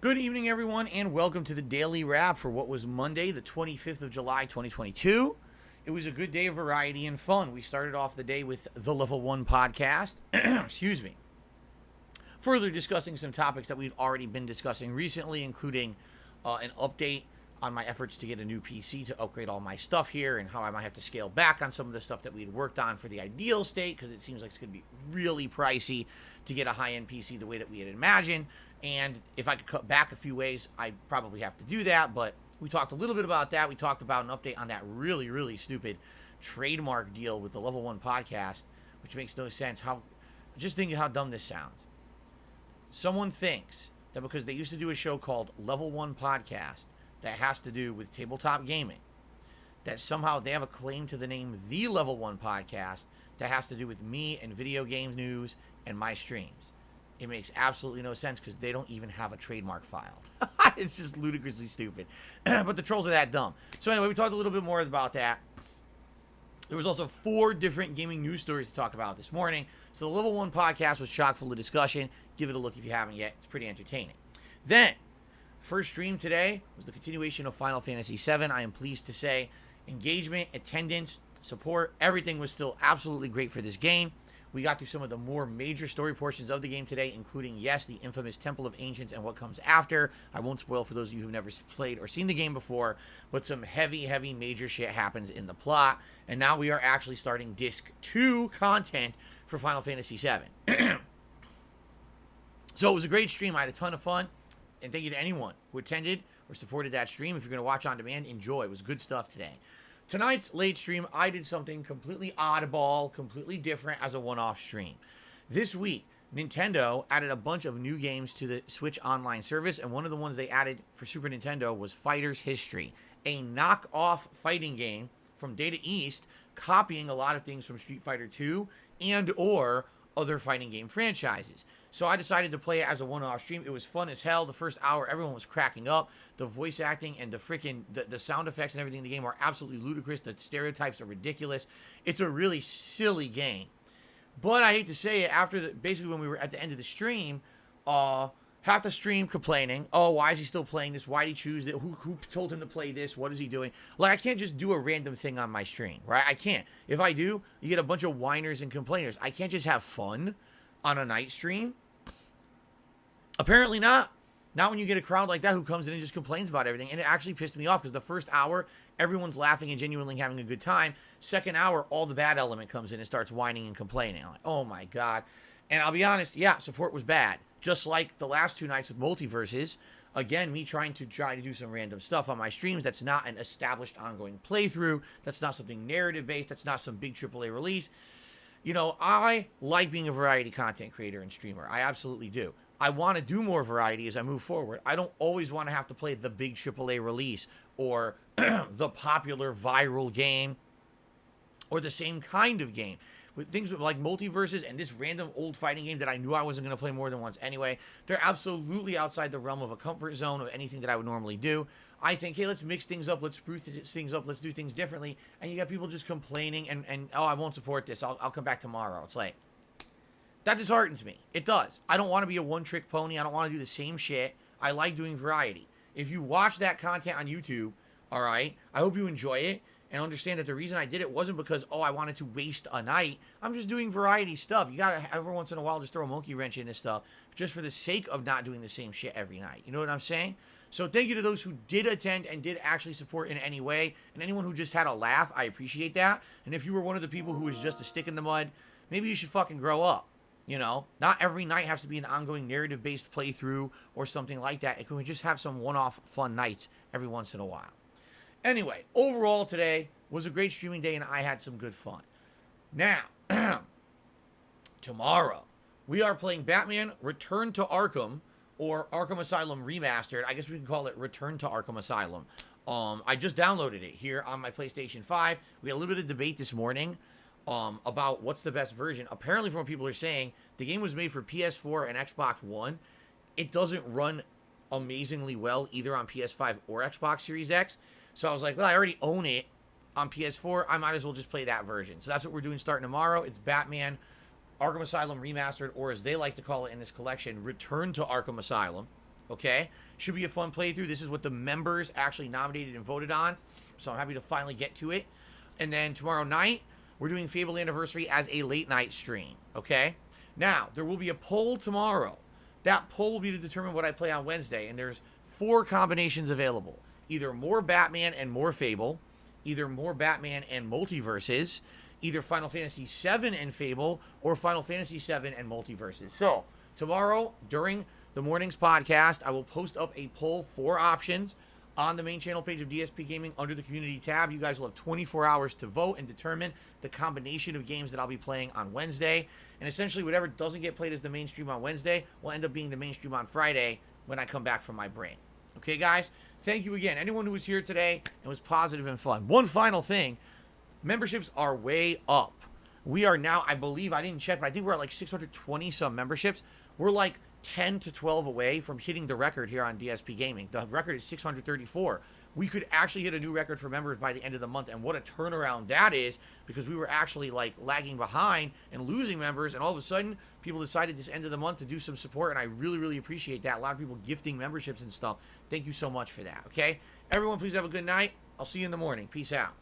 Good evening, everyone, and welcome to the Daily Wrap for what was Monday, the 25th of July, 2022. It was a good day of variety and fun. We started off the day with the Level 1 podcast. Excuse me. Further discussing some topics that we've already been discussing recently, including an update on my efforts to get a new PC to upgrade all my stuff here and how I might have to scale back on some of the stuff that we had worked on for the ideal state because it seems like it's going to be really pricey to get a high-end PC the way that we had imagined. And if I could cut back a few ways, I probably have to do that. But we talked a little bit about that. We talked about an update on that really, really stupid trademark deal with the Level 1 podcast, which makes no sense. Just think of how dumb this sounds. Someone thinks that because they used to do a show called Level 1 Podcast that has to do with tabletop gaming, that somehow they have a claim to the name The Level 1 Podcast that has to do with me and video game news and my streams. It makes absolutely no sense because they don't even have a trademark filed. It's just ludicrously stupid. But the trolls are that dumb. So anyway, we talked a little bit more about that. There was also 4 different gaming news stories to talk about this morning. So the Level 1 podcast was chock full of discussion. Give it a look if you haven't yet. It's pretty entertaining. Then, first stream today was the continuation of Final Fantasy VII. I am pleased to say engagement, attendance, support, everything was still absolutely great for this game. We got through some of the more major story portions of the game today, including, yes, the infamous Temple of Ancients and what comes after. I won't spoil for those of you who've never played or seen the game before, but some heavy, heavy major shit happens in the plot. And now we are actually starting Disc 2 content for Final Fantasy VII. So it was a great stream. I had a ton of fun. And thank you to anyone who attended or supported that stream. If you're going to watch on demand, enjoy. It was good stuff today. Tonight's late stream, I did something completely oddball, completely different as a one-off stream. This week, Nintendo added a bunch of new games to the Switch Online service, and one of the ones they added for Super Nintendo was Fighter's History, a knockoff fighting game from Data East, copying a lot of things from Street Fighter 2 and or other fighting game franchises. So I decided to play it as a one-off stream. It was fun as hell. The first hour, everyone was cracking up. The voice acting and the sound effects and everything in the game are absolutely ludicrous. The stereotypes are ridiculous. It's a really silly game. But I hate to say it, basically when we were at the end of the stream, half the stream complaining, oh, why is he still playing this? Why did he choose it? Who told him to play this? What is he doing? Like, I can't just do a random thing on my stream, right? I can't. If I do, you get a bunch of whiners and complainers. I can't just have fun on a night stream. Apparently not. Not when you get a crowd like that who comes in and just complains about everything. And it actually pissed me off because the first hour, everyone's laughing and genuinely having a good time. Second hour, all the bad element comes in and starts whining and complaining. I'm like, oh my God. And I'll be honest, yeah, support was bad. Just like the last 2 nights with Multiverses. Again, me trying to do some random stuff on my streams. That's not an established ongoing playthrough. That's not something narrative based. That's not some big AAA release. You know, I like being a variety content creator and streamer. I absolutely do. I want to do more variety as I move forward. I don't always want to have to play the big AAA release or the popular viral game or the same kind of game. With things like Multiverses and this random old fighting game that I knew I wasn't going to play more than once anyway, they're absolutely outside the realm of a comfort zone of anything that I would normally do. I think, hey, let's mix things up, let's spruce things up, let's do things differently. And you got people just complaining and oh, I won't support this. I'll come back tomorrow. It's like, that disheartens me. It does. I don't want to be a one-trick pony. I don't want to do the same shit. I like doing variety. If you watch that content on YouTube, all right, I hope you enjoy it and understand that the reason I did it wasn't because, oh, I wanted to waste a night. I'm just doing variety stuff. You got to, every once in a while, just throw a monkey wrench in this stuff just for the sake of not doing the same shit every night. You know what I'm saying? So thank you to those who did attend and did actually support in any way. And anyone who just had a laugh, I appreciate that. And if you were one of the people who was just a stick in the mud, maybe you should fucking grow up. You know, not every night has to be an ongoing narrative-based playthrough or something like that. It can just have some one-off fun nights every once in a while. Anyway, overall today was a great streaming day and I had some good fun. Now, tomorrow, we are playing Batman Return to Arkham or Arkham Asylum Remastered. I guess we can call it Return to Arkham Asylum. I just downloaded it here on my PlayStation 5. We had a little bit of debate this morning about what's the best version. Apparently, from what people are saying, the game was made for PS4 and Xbox One. It doesn't run amazingly well either on PS5 or Xbox Series X. So I was like, well, I already own it on PS4. I might as well just play that version. So that's what we're doing starting tomorrow. It's Batman Arkham Asylum Remastered, or as they like to call it in this collection, Return to Arkham Asylum. Okay? Should be a fun playthrough. This is what the members actually nominated and voted on. So I'm happy to finally get to it. And then tomorrow night, we're doing Fable Anniversary as a late night stream. Okay? Now, there will be a poll tomorrow. That poll will be to determine what I play on Wednesday. And there's 4 combinations available. Either more Batman and more Fable. Either more Batman and Multiverses. Either Final Fantasy VII and Fable. Or Final Fantasy VII and Multiverses. So, tomorrow, during the morning's podcast, I will post up a poll, 4 options, on the main channel page of DSP Gaming under the community tab. You guys will have 24 hours to vote and determine the combination of games that I'll be playing on Wednesday. And essentially, whatever doesn't get played as the mainstream on Wednesday will end up being the mainstream on Friday when I come back from my brain. Okay, guys? Thank you again. Anyone who was here today and was positive and fun. One final thing. Memberships are way up. We are now, I believe, I didn't check, but I think we're at like 620 some memberships. We're like 10 to 12 away from hitting the record here on DSP Gaming. The record is 634. We could actually hit a new record for members by the end of the month, and what a turnaround that is, because we were actually like lagging behind and losing members, and all of a sudden people decided this end of the month to do some support, and I really, really appreciate that. A lot of people gifting memberships and stuff. Thank you so much for that, okay? Everyone, please have a good night. I'll see you in the morning. Peace out.